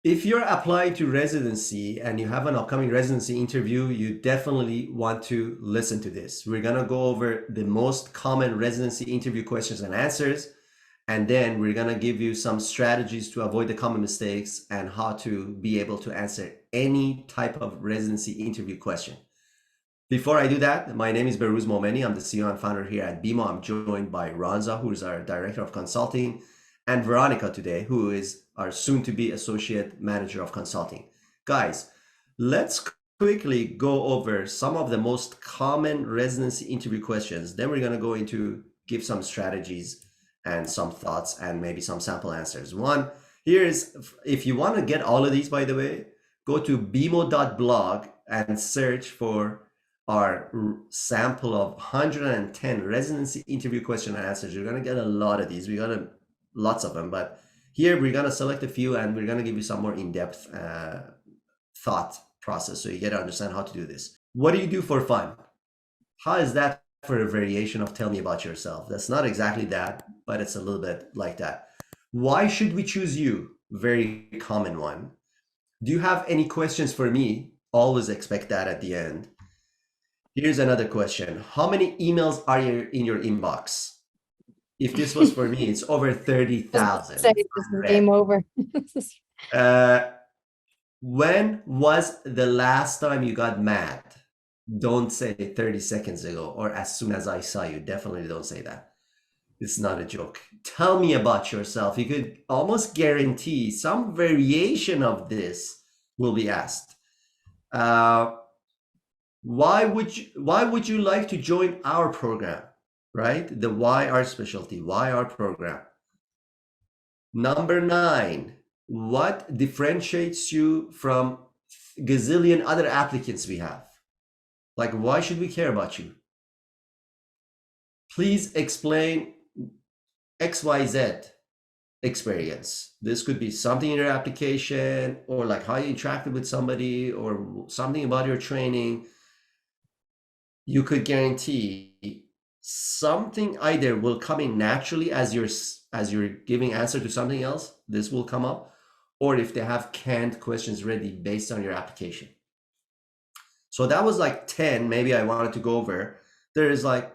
If you're applying to residency and you have an upcoming residency interview, you definitely want to listen to this. We're going to go over the most common residency interview questions and answers. And then we're going to give you some strategies to avoid the common mistakes and how to be able to answer any type of residency interview question. Before I do that, my name is Behrouz. I'm the CEO and founder here at BMO. I'm joined by Ronza, who is our Director of Consulting, and Veronika today, who is our soon-to-be Associate Manager of Consulting. Guys, let's quickly go over some of the most common residency interview questions. Then we're going to go into give some strategies and some thoughts and maybe some sample answers. One, here's, if you want to get all of these, by the way, go to bmo.blog and search for our sample of 110 residency interview question and answers. You're going to get a lot of these. We got lots of them, but here we're going to select a few and we're going to give you some more in-depth thought process so you get to understand how to do this. What do you do for fun? How is that for a variation of tell me about yourself? That's not exactly that, but it's a little bit like that. Why should we choose you? Very common one. Do you have any questions for me? Always expect that at the end. Here's another question. How many emails are in your inbox? If this was for me, it's over 30,000. Say this is game over. When was the last time you got mad? Don't say 30 seconds ago or as soon as I saw you. Definitely don't say that. It's not a joke. Tell me about yourself. You could almost guarantee some variation of this will be asked. Why would you like to join our program? Right? The why our specialty, why our program. Number 9, what differentiates you from gazillion other applicants we have? Like, why should we care about you? Please explain XYZ experience. This could be something in your application or like how you interacted with somebody or something about your training. You could guarantee something either will come in naturally as you're giving answer to something else, this will come up, or if they have canned questions ready based on your application. So that was like 10, maybe I wanted to go over. There is like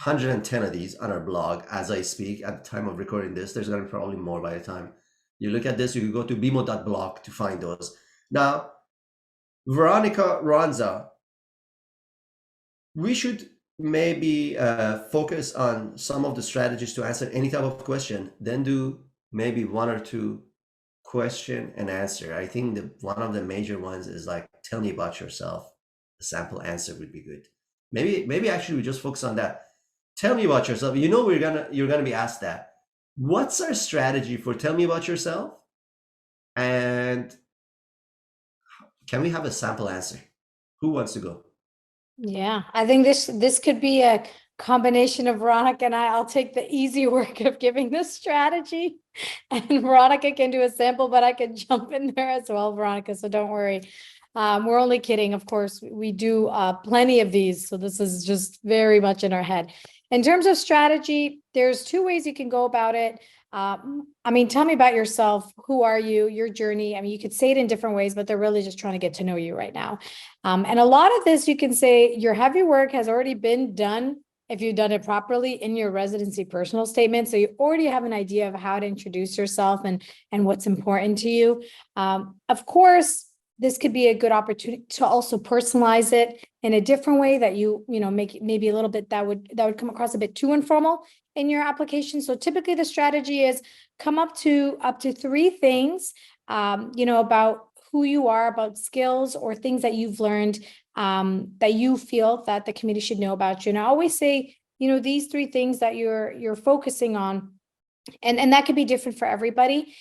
110 of these on our blog as I speak at the time of recording this. There's gonna be probably more by the time you look at this. You can go to bmo.blog to find those. Now, Veronika, Ronza, we should maybe focus on some of the strategies to answer any type of question, then do maybe 1 or 2 question and answer. I think one of the major ones is like, tell me about yourself. A sample answer would be good. Maybe actually we just focus on that. Tell me about yourself. You know, you're gonna be asked that. What's our strategy for tell me about yourself? And can we have a sample answer? Who wants to go? Yeah, I think this could be a combination of Veronika and I'll take the easy work of giving this strategy, and Veronika can do a sample, but I can jump in there as well, Veronika. So don't worry. We're only kidding. Of course, we do plenty of these. So this is just very much in our head. In terms of strategy, there's 2 ways you can go about it. I mean, tell me about yourself. Who are you? Your journey. I mean, you could say it in different ways, but they're really just trying to get to know you right now. And a lot of this, you can say your heavy work has already been done if you've done it properly in your residency personal statement. So you already have an idea of how to introduce yourself and what's important to you. Of course, this could be a good opportunity to also personalize it in a different way that you make it maybe a little bit that would come across a bit too informal in your application. So typically the strategy is come up to 3 things, about who you are, about skills or things that you've learned, that you feel that the committee should know about you. And I always say, these 3 things that you're focusing on, and that could be different for everybody,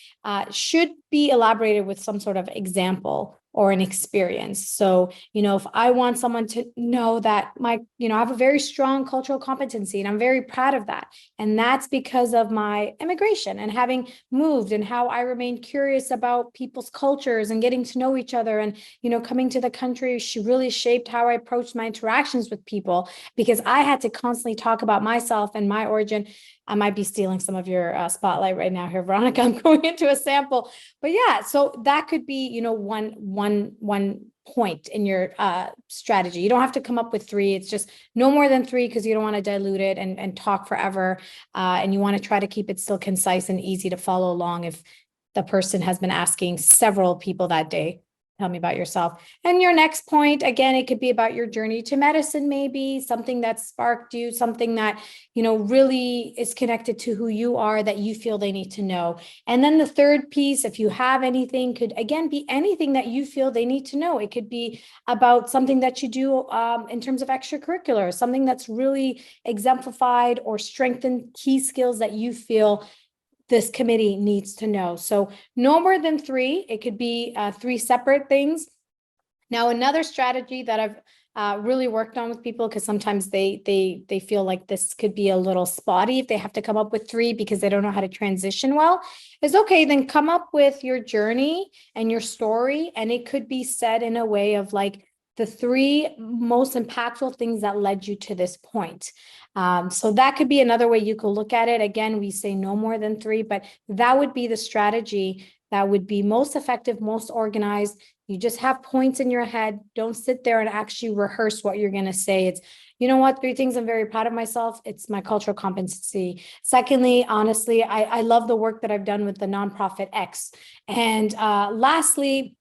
should be elaborated with some sort of example or an experience. So, if I want someone to know that I have a very strong cultural competency and I'm very proud of that. And that's because of my immigration and having moved and how I remain curious about people's cultures and getting to know each other. And, coming to the country, she really shaped how I approached my interactions with people, because I had to constantly talk about myself and my origin. I might be stealing some of your spotlight right now here, Veronika. I'm going into a sample, but yeah, so that could be, one point in your strategy. You don't have to come up with three. It's just no more than three, because you don't want to dilute it and talk forever. And you want to try to keep it still concise and easy to follow along if the person has been asking several people that day. Tell me about yourself. And your next point, again, it could be about your journey to medicine, maybe something that sparked you, something that, really is connected to who you are that you feel they need to know. And then the third piece, if you have anything, could again be anything that you feel they need to know. It could be about something that you do in terms of extracurricular, something that's really exemplified or strengthened key skills that you feel this committee needs to know. So no more than three. It could be three separate things. Now, another strategy that I've really worked on with people, because sometimes they feel like this could be a little spotty if they have to come up with three because they don't know how to transition well, is okay, then come up with your journey and your story. And it could be said in a way of like the three most impactful things that led you to this point. So that could be another way you could look at it. Again, we say no more than three, but that would be the strategy that would be most effective, most organized. You just have points in your head. Don't sit there and actually rehearse what you're going to say. It's, three things I'm very proud of myself. It's my cultural competency. Secondly, honestly, I love the work that I've done with the nonprofit X. And lastly,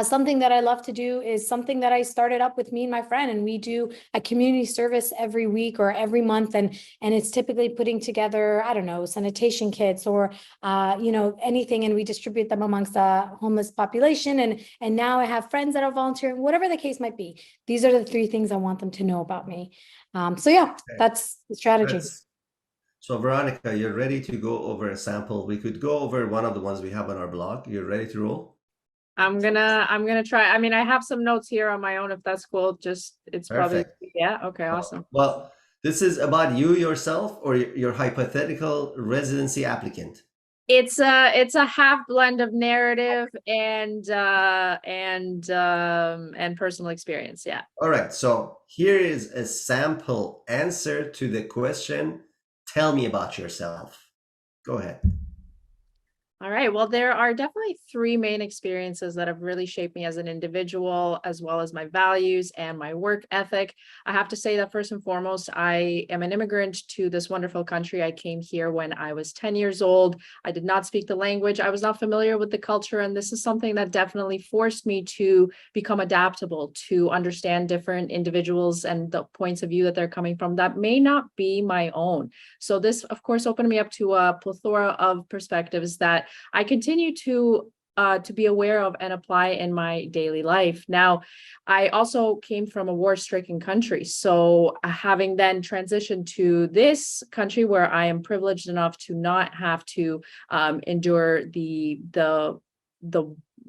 something that I love to do is something that I started up with me and my friend, and we do a community service every week or every month. And it's typically putting together, I don't know, sanitation kits or, anything. And we distribute them amongst the homeless population. And now I have friends that are volunteering, whatever the case might be. These are the three things I want them to know about me. So yeah, that's the strategy. So Veronika, you're ready to go over a sample. We could go over one of the ones we have on our blog. You're ready to roll? I'm gonna try. I mean, I have some notes here on my own, if that's cool. It's Perfect. probably, yeah. Okay, awesome. Well, this is about you yourself or your hypothetical residency applicant. It's a half blend of narrative and personal experience. Yeah. All right. So here is a sample answer to the question. Tell me about yourself. Go ahead. All right. Well, there are definitely three main experiences that have really shaped me as an individual, as well as my values and my work ethic. I have to say that first and foremost, I am an immigrant to this wonderful country. I came here when I was 10 years old. I did not speak the language. I was not familiar with the culture. And this is something that definitely forced me to become adaptable, to understand different individuals and the points of view that they're coming from that may not be my own. So this, of course, opened me up to a plethora of perspectives that I continue to be aware of and apply in my daily life. Now, I also came from a war-stricken country. So having then transitioned to this country where I am privileged enough to not have to endure the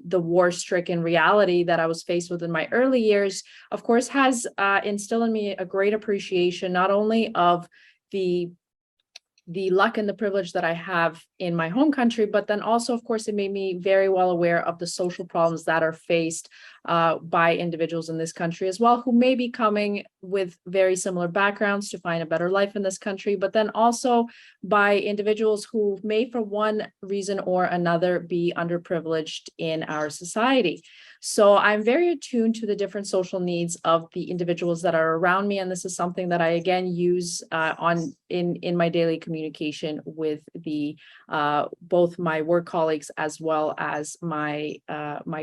war-stricken reality that I was faced with in my early years, of course, has instilled in me a great appreciation, not only of the luck and the privilege that I have in my home country, but then also, of course, it made me very well aware of the social problems that are faced by individuals in this country as well, who may be coming with very similar backgrounds to find a better life in this country, but then also by individuals who may, for one reason or another, be underprivileged in our society. So I'm very attuned to the different social needs of the individuals that are around me. And this is something that I, again, use in my daily communication with both my work colleagues as well as my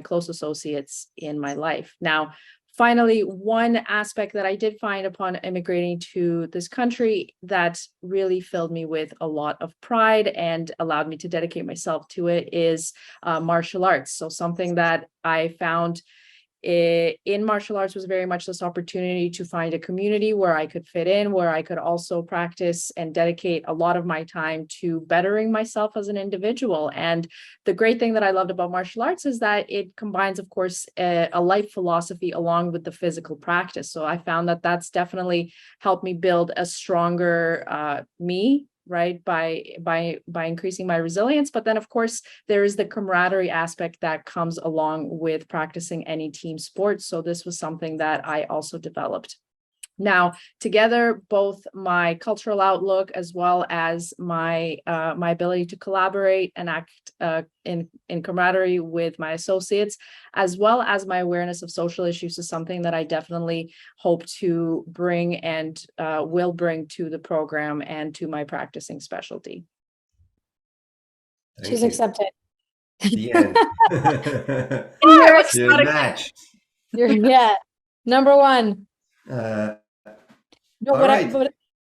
close associates in my life. Now, finally, one aspect that I did find upon immigrating to this country that really filled me with a lot of pride and allowed me to dedicate myself to it is martial arts. So something that I found in martial arts was very much this opportunity to find a community where I could fit in, where I could also practice and dedicate a lot of my time to bettering myself as an individual. And the great thing that I loved about martial arts is that it combines, of course, a life philosophy along with the physical practice. So I found that that's definitely helped me build a stronger me, right, by increasing my resilience. But then, of course, there is the camaraderie aspect that comes along with practicing any team sport. So this was something that I also developed. Now, together, both my cultural outlook as well as my my ability to collaborate and act in camaraderie with my associates, as well as my awareness of social issues, is something that I definitely hope to bring and will bring to the program and to my practicing specialty. Thank She's you. accepted. The end. You're You're matched. yeah, number one. No, All right.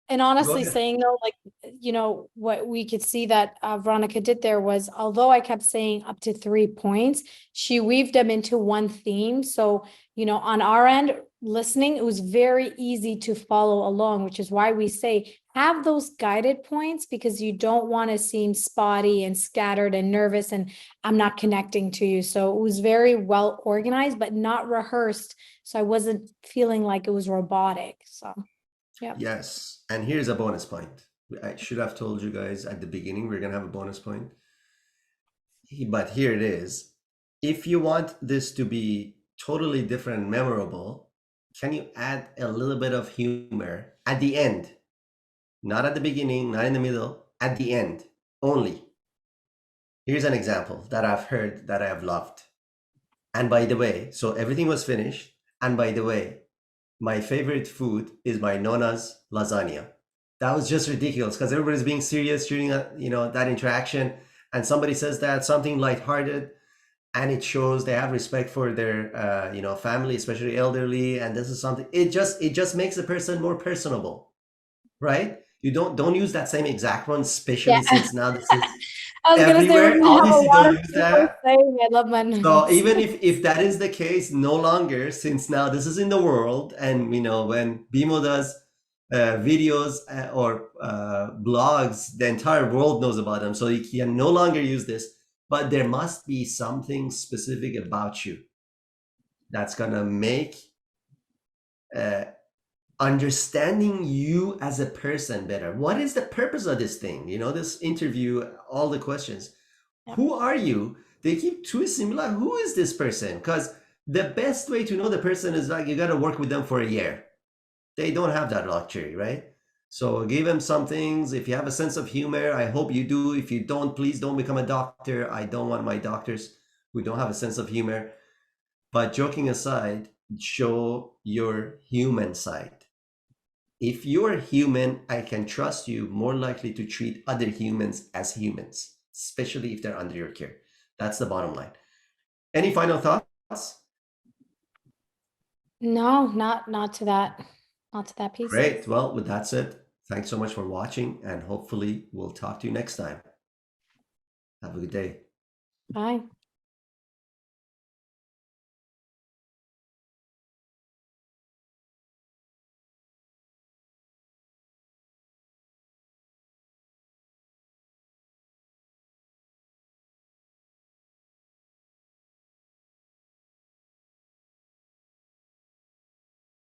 and Go honestly ahead. saying though, like, you know, what we could see that Veronika did there was, although I kept saying up to 3 points, she weaved them into one theme. So, you know, on our end, listening, it was very easy to follow along, which is why we say have those guided points, because you don't want to seem spotty and scattered and nervous and I'm not connecting to you. So it was very well organized, but not rehearsed. So I wasn't feeling like it was robotic. So. Yeah. Yes. And here's a bonus point. I should have told you guys at the beginning, we're going to have a bonus point. But here it is. If you want this to be totally different and memorable, can you add a little bit of humor at the end? Not at the beginning, not in the middle, at the end only. Here's an example that I've heard that I have loved. And by the way, so everything was finished. And by the way, my favorite food is my Nona's lasagna. That was just ridiculous because everybody's being serious during that interaction, and somebody says that something lighthearted, and it shows they have respect for their family, especially elderly, and this is something. It just makes a person more personable, right? You don't use that same exact one, especially since now this is I was gonna say we're everywhere. gonna have a Obviously, lot don't of use people that. saying I love my So nuts. even if that is the case, no longer, since now this is in the world, and when BMO does videos or blogs, the entire world knows about them. So you can no longer use this, but there must be something specific about you that's gonna make understanding you as a person better. What is the purpose of this thing? This interview, all the questions. Yep. Who are you? They keep twisting, like, who is this person? Because the best way to know the person is like you got to work with them for a year. They don't have that luxury, right? So give them some things. If you have a sense of humor, I hope you do. If you don't, please don't become a doctor. I don't want my doctors who don't have a sense of humor. But joking aside, show your human side. If you're human, I can trust you more likely to treat other humans as humans, especially if they're under your care. That's the bottom line. Any final thoughts? No, not to that piece. Great. Well, with that said, thanks so much for watching, and hopefully we'll talk to you next time. Have a good day. Bye.